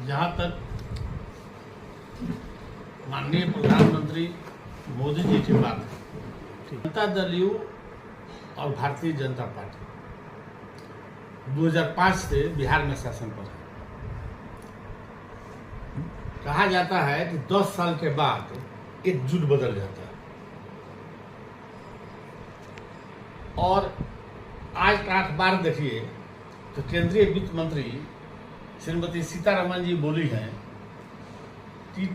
जहाँ तक माननीय प्रधानमंत्री मोदी जी की बात है, जनता दल यू और भारतीय जनता पार्टी 2005 से बिहार में शासन पर है। कहा जाता है कि 10 साल के बाद एकजुट बदल जाता है और आज का अखबार देखिए तो केंद्रीय वित्त मंत्री श्रीमती सीतारमण जी बोली हैं कि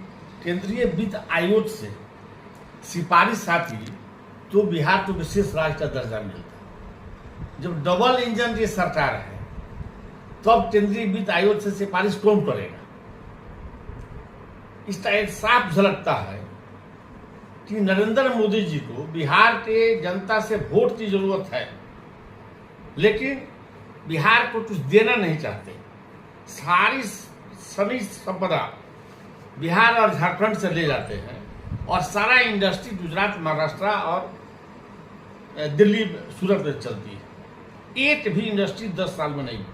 केंद्रीय वित्त आयोग से सिफारिश आती तो बिहार को विशेष राज्य का दर्जा मिलता। जब डबल इंजन की सरकार है तब केंद्रीय वित्त आयोग से सिफारिश कौन करेगा? इसका एक साफ झलकता है कि नरेंद्र मोदी जी को बिहार के जनता से वोट की जरूरत है, लेकिन बिहार को कुछ देना नहीं चाहते। सारी सभी संपदा बिहार और झारखंड से ले जाते हैं और सारा इंडस्ट्री गुजरात, महाराष्ट्र और दिल्ली, सूरत में चलती है। एक भी इंडस्ट्री 10 साल में नहीं,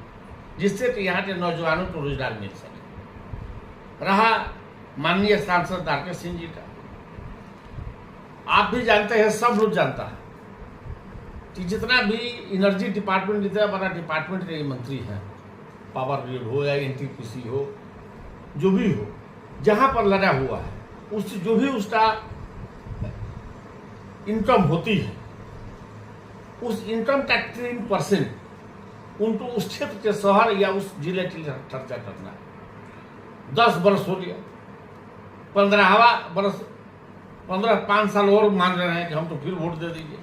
जिससे कि यहाँ के नौजवानों को रोजगार मिल सके। रहा माननीय सांसद आर.के. सिंह जी का, आप भी जानते हैं, सब लोग जानता है कि जितना भी एनर्जी डिपार्टमेंट, जितना बड़ा डिपार्टमेंट के मंत्री हैं, पावर ग्रिड हो या एनटीपीसी हो, जो भी हो, जहां पर लगा हुआ है, उस जो भी उसका इनकम होती है, उस इनकम का 3% उनको उस क्षेत्र के शहर या उस जिले के लिए खर्चा करना है। 10 वर्ष हो गया, 5 साल और मान रहे हैं कि हम तो फिर वोट दे दीजिए।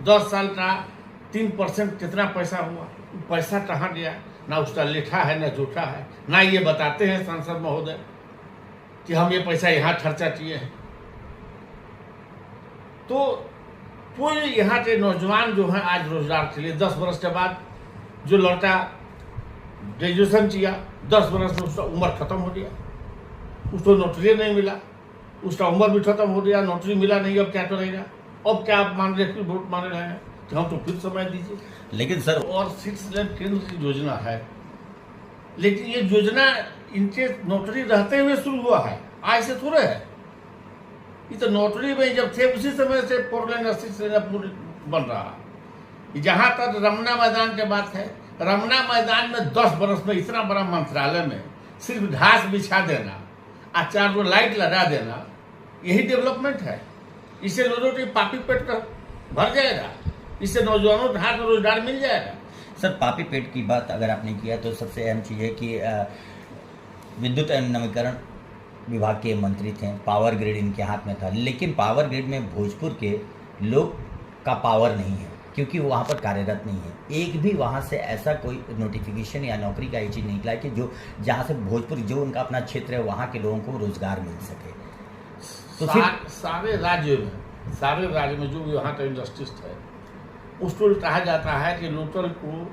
10 साल का 3% कितना पैसा हुआ? पैसा कहाँ गया? ना उसका लेखा है, ना जोखा है, ना ये बताते हैं सांसद महोदय कि हम ये पैसा यहाँ खर्चा किए हैं। तो कोई यहाँ के नौजवान जो हैं आज रोजगार के लिए 10 वर्ष के बाद, जो लड़का ग्रेजुएशन किया 10 वर्ष में उसका उम्र खत्म हो गया, उसको नौकरी नहीं मिला, उसका उम्र भी खत्म हो गया, नौकरी मिला नहीं, अब क्या करेगा? अब क्या आप मान रहे वोट मान रहे हैं कि हम तो फिर समय दीजिए। लेकिन सर, और 6 लाख केंद्र की योजना है, लेकिन ये योजना इनके नौकरी रहते हुए शुरू हुआ है, आज से थोड़े है। ये तो नौकरी में जब थे उसी समय से 4 लेन 6 लेन बन रहा। जहां तक रमना मैदान के बात है, रमना मैदान में 10 बरस में इतना बड़ा मंत्रालय में सिर्फ घास बिछा देना और 4 लाइट लगा देना, यही डेवलपमेंट है। इससे लोगों की पापी पेट भर जाएगा, इससे नौजवानों को हाथ में रोजगार मिल जाएगा। सर, पापी पेट की बात अगर आपने किया तो सबसे अहम चीज़ है कि विद्युत एवं नवीकरण विभाग के मंत्री थे, पावर ग्रिड इनके हाथ में था, लेकिन पावर ग्रिड में भोजपुर के लोग का पावर नहीं है क्योंकि वो वहाँ पर कार्यरत नहीं है। एक भी वहाँ से ऐसा कोई नोटिफिकेशन या नौकरी का ये चीज़ नहीं निकला है कि जो जहाँ से भोजपुर, जो उनका अपना क्षेत्र है, वहाँ के लोगों को रोजगार मिल सके। तो सारे राज्य में जो भी वहाँ का इंडस्ट्रिस्ट है, उसको कहा जाता है कि लोकल को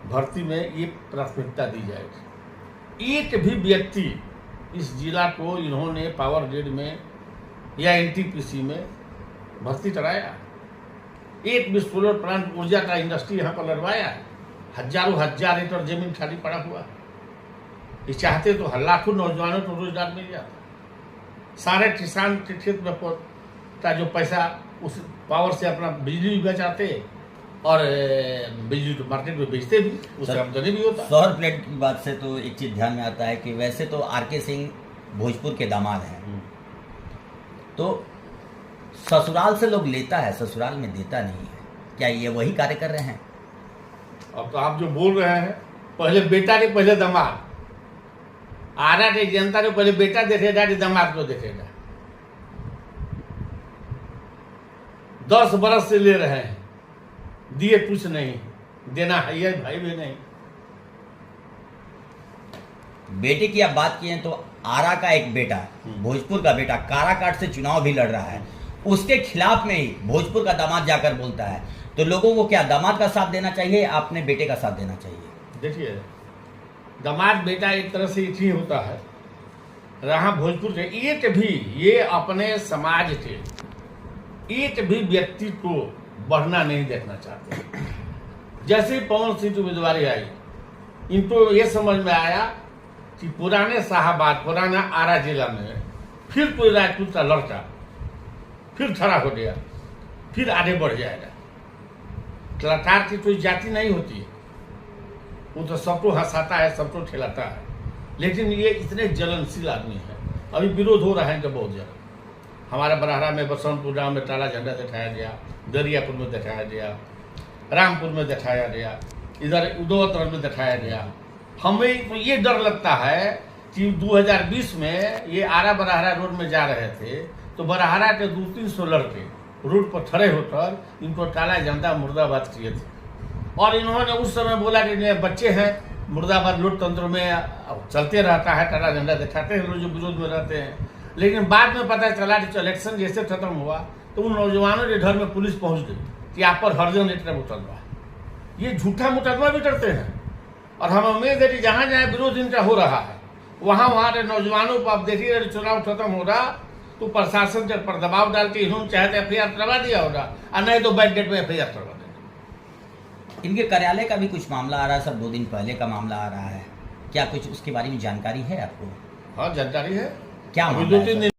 भर्ती में ये प्राथमिकता दी जाएगी। एक भी व्यक्ति इस जिला को इन्होंने पावर ग्रिड में या एनटीपीसी में भर्ती कराया? एक भी सोलर प्लांट, ऊर्जा का इंडस्ट्री यहाँ पर लगवाया? हजारों हजार एकड़ जमीन खाली पड़ा हुआ। ये चाहते तो लाखों नौजवानों को रोजगार मिल जाता। सारे किसान के खेत में का जो पैसा उस पावर से अपना बिजली भी बचाते और बिजली तो मार्केट में बेचते भी, उससे आमदनी भी होता। सौर प्लेट की बात से तो एक चीज ध्यान में आता है कि वैसे तो आर.के. सिंह भोजपुर के दामाद हैं, तो ससुराल से लोग लेता है, ससुराल में देता नहीं है। क्या ये वही कार्य कर रहे हैं? अब तो आप जो बोल रहे हैं, पहले बेटा के पहले दामाद, आरा के जनता ने पहले बेटा देखेगा कि दामाद को देखेगा। 10 बरस से ले रहे हैं, दिए कुछ नहीं, देना है ये भाई भी नहीं। बेटे की आप बात किए तो आरा का एक बेटा, भोजपुर का बेटा काराकाट से चुनाव भी लड़ रहा है, उसके खिलाफ में ही भोजपुर का दामाद जाकर बोलता है, तो लोगों को क्या दामाद का साथ देना चाहिए या अपने बेटे का साथ देना चाहिए? देखिए, दामाद बेटा एक तरह से एक ही होता है। रहा भोजपुर के, एक भी ये अपने समाज के एक भी व्यक्ति को बढ़ना नहीं देखना चाहते। जैसे ही पवन सिंह की उम्मीदवारी आई, इनको ये समझ में आया कि पुराने शाहबाद, पुराना आरा जिला में फिर कोई राजपूत का लड़का फिर खड़ा हो गया, फिर आगे बढ़ जाएगा। कलाकार की कोई जाति नहीं होती है, वो तो सबको हंसाता है, सबको खिलाता है, लेकिन ये इतने जलनशील आदमी है। अभी विरोध हो रहा है इनका बहुत ज़्यादा। हमारा बरहरा में बसंतपुर गाँव में काला झंडा दिखाया गया, दरियापुर में दिखाया गया, रामपुर में दिखाया गया, इधर उदयपुर में दिखाया गया। हमें तो ये डर लगता है कि 2020 में ये आरा बरहरा रोड में जा रहे थे तो बरहरा के 200-300 लड़के रोड पर खड़े होकर इनको काला झंडा मुर्दाबाद किए थे, और इन्होंने उस समय बोला कि ये बच्चे हैं, मुर्दाबाद लोकतंत्र में चलते रहता है, काला झंडा दिखाते हैं लोग जो विरोध में रहते हैं। लेकिन बाद में पता चला कि इलेक्शन जैसे खत्म हुआ तो उन नौजवानों के घर में पुलिस पहुंच गई कि आप पर हरजन एक मुकदमा है। ये झूठा मुकदमा भी करते हैं, और हम उम्मीद है कि जहाँ जहाँ विरोध इनका हो रहा है वहाँ वहाँ के नौजवानों को आप देखिए, चुनाव खत्म हो रहा तो प्रशासन के पर दबाव डाल के इन्होंने चाहते FIR करवा दिया होगा, और नहीं तो बैक डेट में FIR करवा देंगे। इनके कार्यालय का भी कुछ मामला आ रहा है सर, 2 दिन पहले का मामला आ रहा है, क्या कुछ उसके बारे में जानकारी है आपको? हाँ, जानकारी है। क्या अभी मामला 2-3 है, दिन